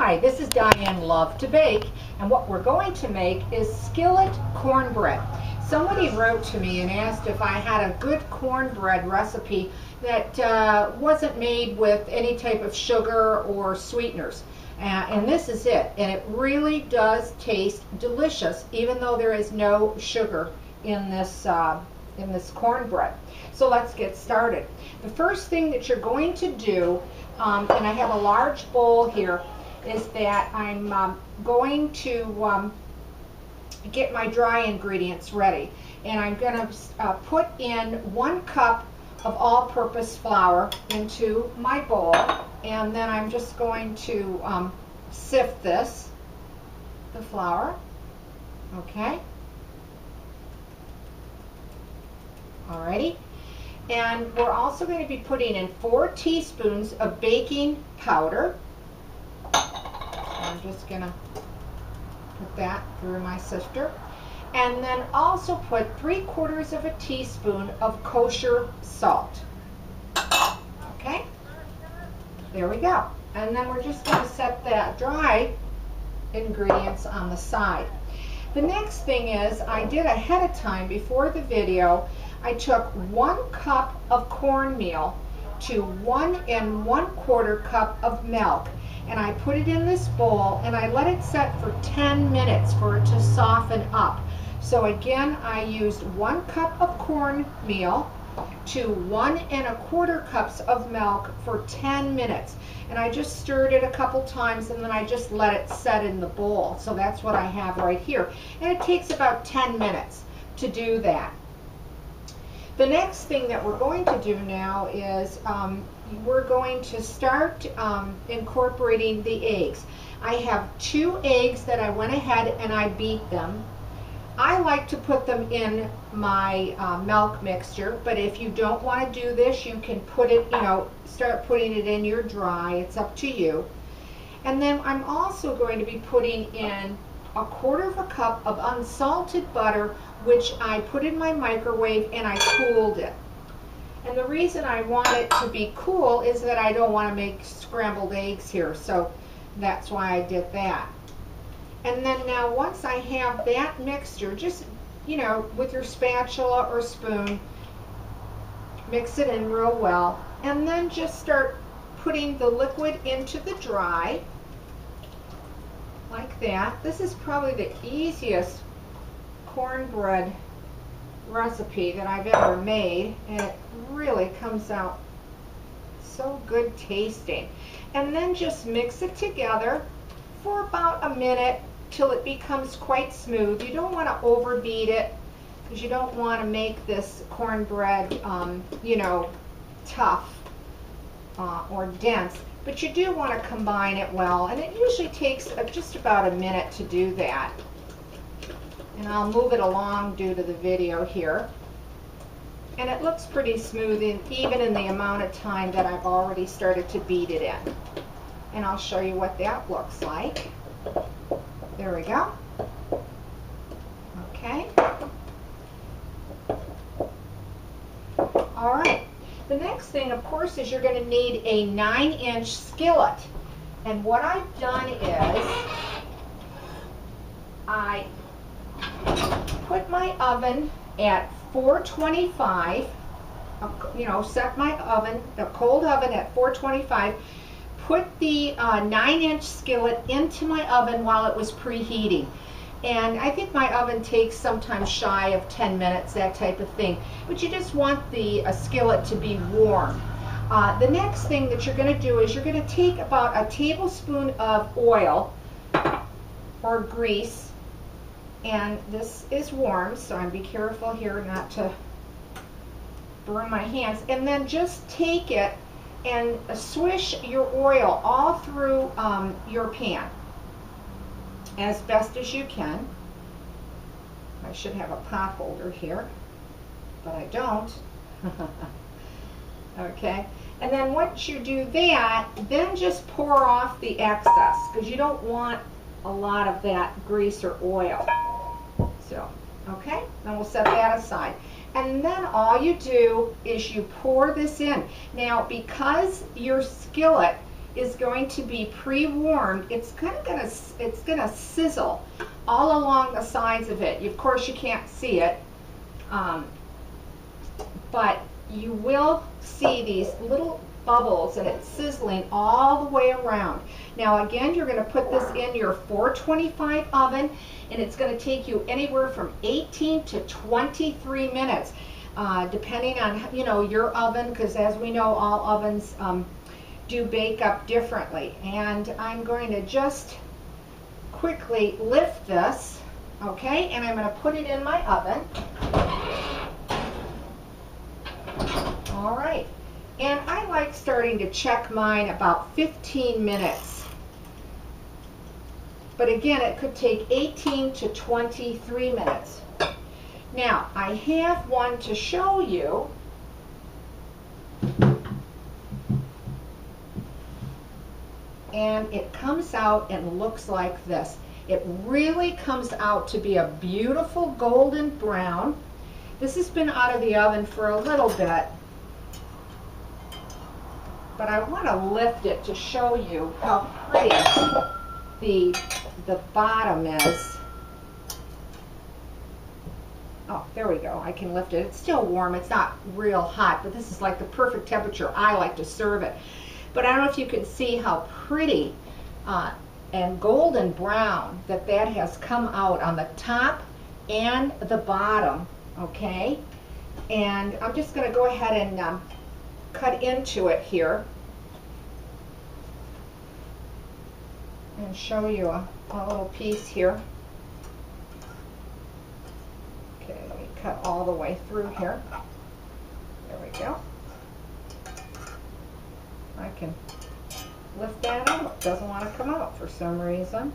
Hi, this is Diane Lovetobake, and what we're going to make is skillet cornbread. Somebody wrote to me and asked if I had a good cornbread recipe that wasn't made with any type of sugar or sweeteners. And this is it, and it really does taste delicious, even though there is no sugar in this cornbread. So let's get started. The first thing that you're going to do, and I have a large bowl here, is that I'm going to get my dry ingredients ready. And I'm going to put in 1 cup of all-purpose flour into my bowl, and then I'm just going to sift the flour. Okay. Alrighty. And we're also going to be putting in 4 teaspoons of baking powder. I'm just going to put that through my sifter. And then also put 3/4 of a teaspoon of kosher salt. Okay? There we go. And then we're just going to set that dry ingredients on the side. The next thing is, I did ahead of time before the video, I took 1 cup of cornmeal to 1 1/4 cup of milk, and I put it in this bowl and I let it set for 10 minutes for it to soften up. So again, I used 1 cup of cornmeal to 1 1/4 cups of milk for 10 minutes. And I just stirred it a couple times and then I just let it set in the bowl. So that's what I have right here. And it takes about 10 minutes to do that. The next thing that we're going to do now is we're going to start incorporating the eggs. I have 2 eggs that I went ahead and I beat them. I like to put them in my milk mixture, but if you don't want to do this, you can put it, start putting it in your dry. It's up to you. And then I'm also going to be putting in 1/4 cup of unsalted butter, which I put in my microwave and I cooled it. And the reason I want it to be cool is that I don't want to make scrambled eggs here, so that's why I did that. And then now once I have that mixture, just, with your spatula or spoon, mix it in real well, and then just start putting the liquid into the dry, like that. This is probably the easiest cornbread recipe that I've ever made, and it really comes out so good tasting. And then just mix it together for about a minute till it becomes quite smooth. You don't want to overbeat it because you don't want to make this cornbread, tough or dense. But you do want to combine it well, and it usually takes just about a minute to do that. And I'll move it along due to the video here. And it looks pretty smooth, even in the amount of time that I've already started to beat it in. And I'll show you what that looks like. There we go. Okay. All right. The next thing, of course, is you're going to need a 9-inch skillet. And what I've done is I put my oven at 425, set my oven, the cold oven at 425, put the 9-inch skillet into my oven while it was preheating. And I think my oven takes sometimes shy of 10 minutes, that type of thing. But you just want the skillet to be warm. The next thing that you're going to do is you're going to take about a tablespoon of oil or grease. And this is warm, so I'm be careful here not to burn my hands. And then just take it and swish your oil all through your pan as best as you can. I should have a pot holder here, but I don't. Okay, and then once you do that, then just pour off the excess, because you don't want a lot of that grease or oil. So, okay, then we'll set that aside. And then all you do is you pour this in. Now, because your skillet is going to be pre-warmed. It's gonna sizzle all along the sides of it. Of course, you can't see it, but you will see these little bubbles, and it's sizzling all the way around. Now again, you're going to put this in your 425 oven, and it's going to take you anywhere from 18 to 23 minutes, depending on, you know, your oven, because as we know, all ovens do bake up differently. And I'm going to just quickly lift this, okay, and I'm going to put it in my oven. All right. And I like starting to check mine about 15 minutes. But again, it could take 18 to 23 minutes. Now, I have one to show you. And it comes out and looks like this. It really comes out to be a beautiful golden brown. This has been out of the oven for a little bit, but I want to lift it to show you how pretty the bottom is. Oh, there we go. I can lift it. It's still warm. It's not real hot, but this is like the perfect temperature I like to serve it. But I don't know if you can see how pretty and golden brown that has come out on the top and the bottom, okay? And I'm just going to go ahead and cut into it here and show you a little piece here. Okay, let me cut all the way through here. There we go. I can lift that out. It doesn't want to come out for some reason.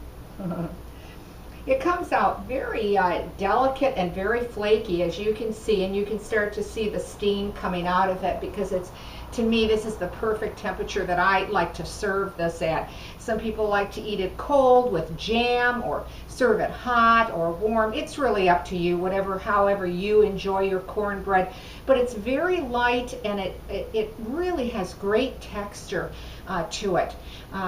It comes out very delicate and very flaky, as you can see, and you can start to see the steam coming out of it, because it's, to me, this is the perfect temperature that I like to serve this at. Some people like to eat it cold with jam, or serve it hot or warm. It's really up to you, however you enjoy your cornbread. But it's very light, and it really has great texture to it.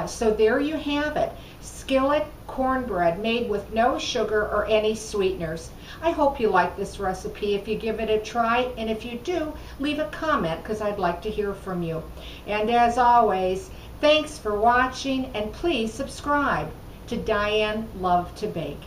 So there you have it. Skillet cornbread made with no sugar or any sweeteners. I hope you like this recipe if you give it a try, and if you do, leave a comment, because I'd like to hear from you. And as always, thanks for watching, and please subscribe to Diane Lovetobake.